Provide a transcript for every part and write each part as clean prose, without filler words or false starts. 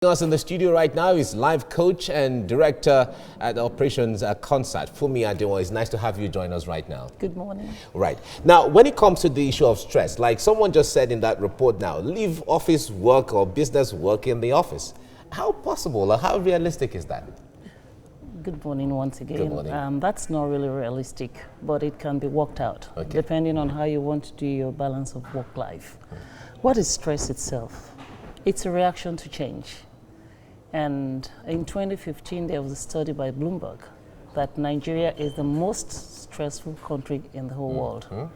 Us in the studio right now is life coach and director at Operations Concert, Funmi Adewon. It's nice to have you join us right now. Good morning. Right. Now, when it comes to the issue of stress, like someone just said in that report now, leave office work or business work in the office. How possible or how realistic is that? Good morning once again. Good morning. That's not really realistic, but it can be worked out, depending on how you want to do your balance of work-life. What is stress itself? It's a reaction to change. And in 2015, there was a study by Bloomberg that Nigeria is the most stressful country in the whole world.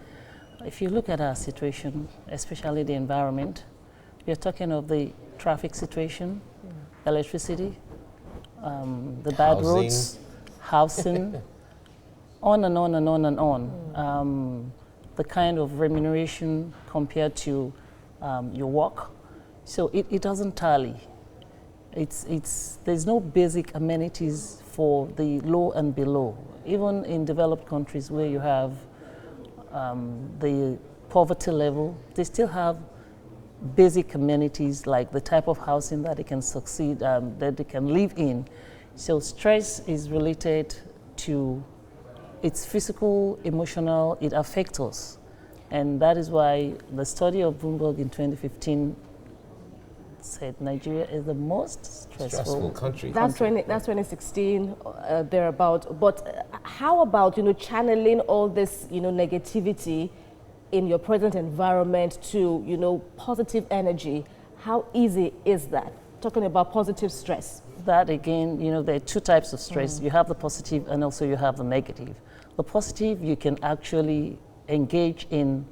If you look at our situation, especially the environment, we're talking of the traffic situation, electricity, the bad roads, housing, on and on and on and on. The kind of remuneration compared to your work. So it doesn't tally. There's no basic amenities for the low and below. Even in developed countries where you have the poverty level, they still have basic amenities like the type of housing that they can succeed, that they can live in. So stress is related to it's physical, emotional, it affects us. And that is why the study of Bloomberg in 2015 said Nigeria is the most stressful country. That's 2016, thereabout. But how about, channeling all this, negativity in your present environment to, positive energy? How easy is that? Talking about positive stress. That again, there are two types of stress. You have the positive and also you have the negative. The positive, you can actually engage in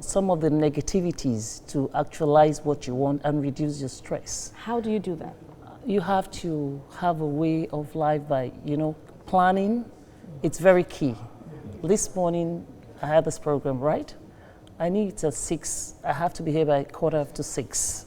some of the negativities to actualize what you want and reduce your stress. How do you do that? You have to have a way of life by, planning. It's very key. This morning, I had this program, right? I need it at 6. I have to be here by 5:45.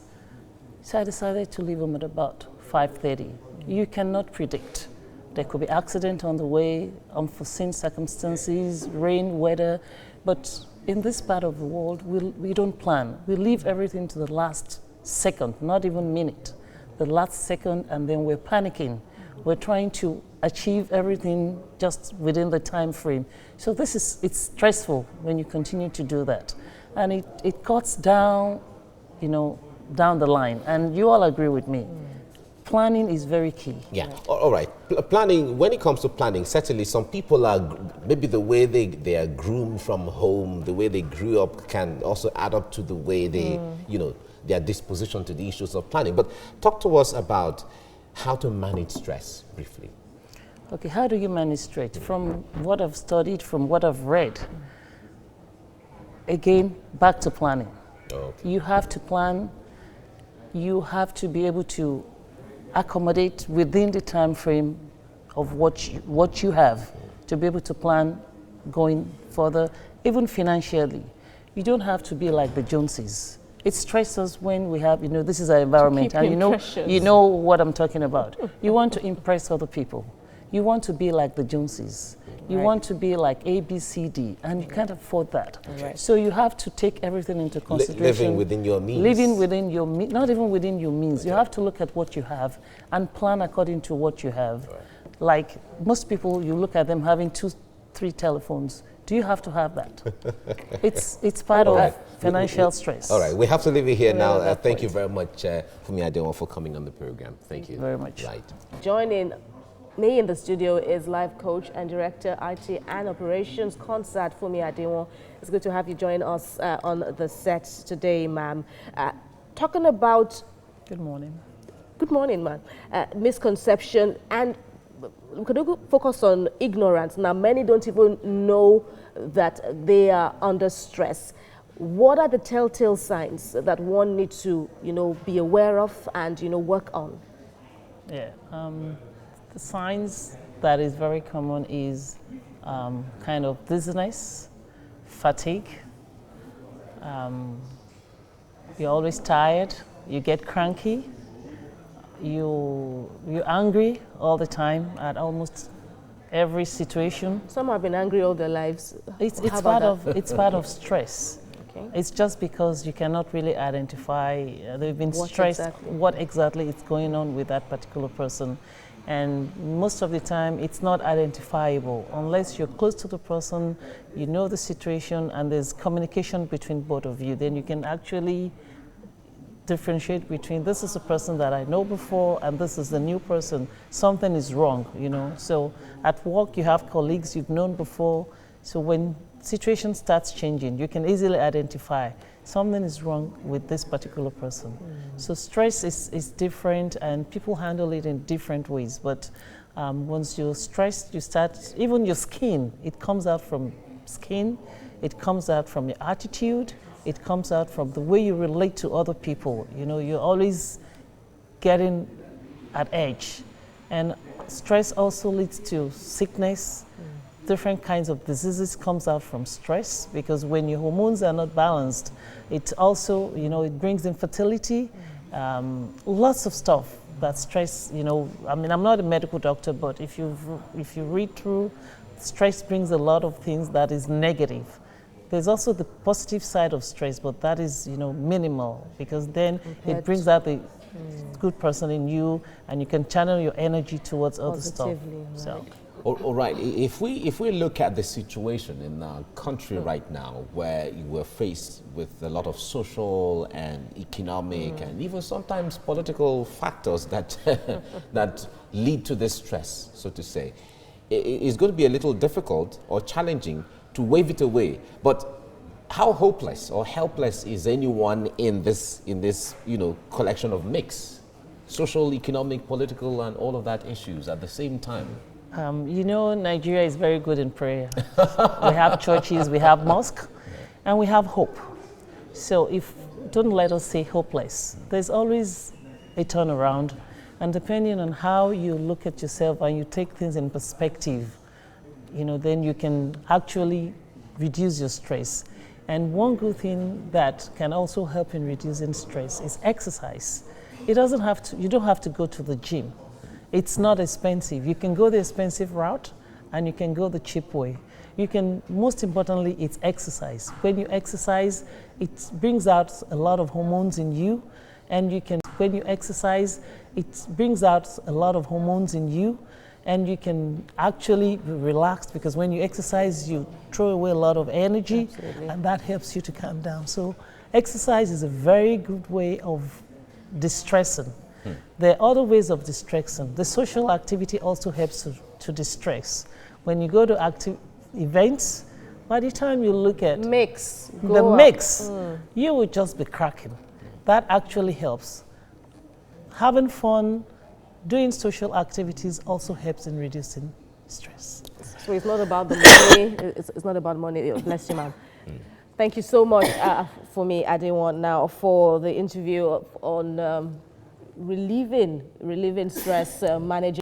So I decided to leave them at about 5:30. You cannot predict. There could be accident on the way, unforeseen circumstances, rain, weather, but in this part of the world, we don't plan. We leave everything to the last second, not even minute. The last second, and then we're panicking. We're trying to achieve everything just within the time frame. So it's stressful when you continue to do that. And it cuts down, down the line. And you all agree with me. Planning is very key. Yeah, all right. Planning, when it comes to planning, certainly some people are, maybe the way they are groomed from home, the way they grew up can also add up to the way they, their disposition to the issues of planning. But talk to us about how to manage stress briefly. Okay, how do you manage stress? From what I've studied, from what I've read, again, back to planning. Okay. You have to plan, you have to be able to accommodate within the time frame of what you have to be able to plan going further, even financially. You don't have to be like the Joneses. It stresses when we have, this is our environment, and you know what I'm talking about. You want to impress other people. You want to be like the Joneses. You want to be like A, B, C, D, and you can't afford that. Right. So you have to take everything into consideration. Living within your means. Living within your means, not even within your means. Okay. You have to look at what you have and plan according to what you have. Right. Like most people, you look at them having 2, 3 telephones. Do you have to have that? It's part of financial stress. All right, we have to leave it here now. Thank you very much, Funmi Adewon, for coming on the program. Thank you very much. Right. Joining me in the studio is life coach and director, IT and Operations Concert, Funmi Adewon. It's good to have you join us on the set today, ma'am. Talking about... Good morning. Good morning, ma'am. Misconception, and we could focus on ignorance. Now, many don't even know that they are under stress. What are the telltale signs that one needs to, be aware of and, work on? Yeah. The signs that is very common is kind of dizziness, fatigue. You're always tired. You get cranky. You're angry all the time at almost every situation. Some have been angry all their lives. It's part of stress. Okay. It's just because you cannot really identify, they've been What stressed, exactly? what exactly is going on with that particular person. And most of the time, it's not identifiable unless you're close to the person, you know the situation, and there's communication between both of you. Then you can actually differentiate between this is a person that I know before and this is the new person. Something is wrong, you know. So at work, you have colleagues you've known before. So when situation starts changing, you can easily identify something is wrong with this particular person. So stress is different, and people handle it in different ways. But once you're stressed, you start, even your skin, it comes out from skin, it comes out from your attitude, it comes out from the way you relate to other people. You know, you're always getting at edge. And stress also leads to sickness. Different kinds of diseases comes out from stress, because when your hormones are not balanced, it also, you know, it brings infertility, lots of stuff that stress, you know, I mean, I'm not a medical doctor, but if you read through, stress brings a lot of things that is negative. There's also the positive side of stress, but that is, you know, minimal, because then it brings out the good person in you, and you can channel your energy towards other stuff. Positively, right. So. All right. If we look at the situation in our country right now, where we're faced with a lot of social and economic and even sometimes political factors that that lead to this stress, so to say, it's going to be a little difficult or challenging to wave it away. But how hopeless or helpless is anyone in this you know, collection of mix, social, economic, political, and all of that issues at the same time? You know, Nigeria is very good in prayer. We have churches, we have mosques, and we have hope. So don't let us say hopeless. There's always a turnaround. And depending on how you look at yourself and you take things in perspective, you know, then you can actually reduce your stress. And one good thing that can also help in reducing stress is exercise. You don't have to go to the gym. It's not expensive. You can go the expensive route, and you can go the cheap way. You can, most importantly, it's exercise. When you exercise, it brings out a lot of hormones in you, and when you exercise, it brings out a lot of hormones in you, and you can actually be relaxed, because when you exercise, you throw away a lot of energy. Absolutely. And that helps you to calm down. So exercise is a very good way of distressing. There are other ways of distressing. The social activity also helps to distress. When you go to active events, by the time you look at the mix, you will just be cracking. That actually helps. Having fun, doing social activities also helps in reducing stress. So it's not about the money. It's not about money. Bless you, ma'am. Thank you so much, Funmi Adewon, now for the interview on relieving stress, managing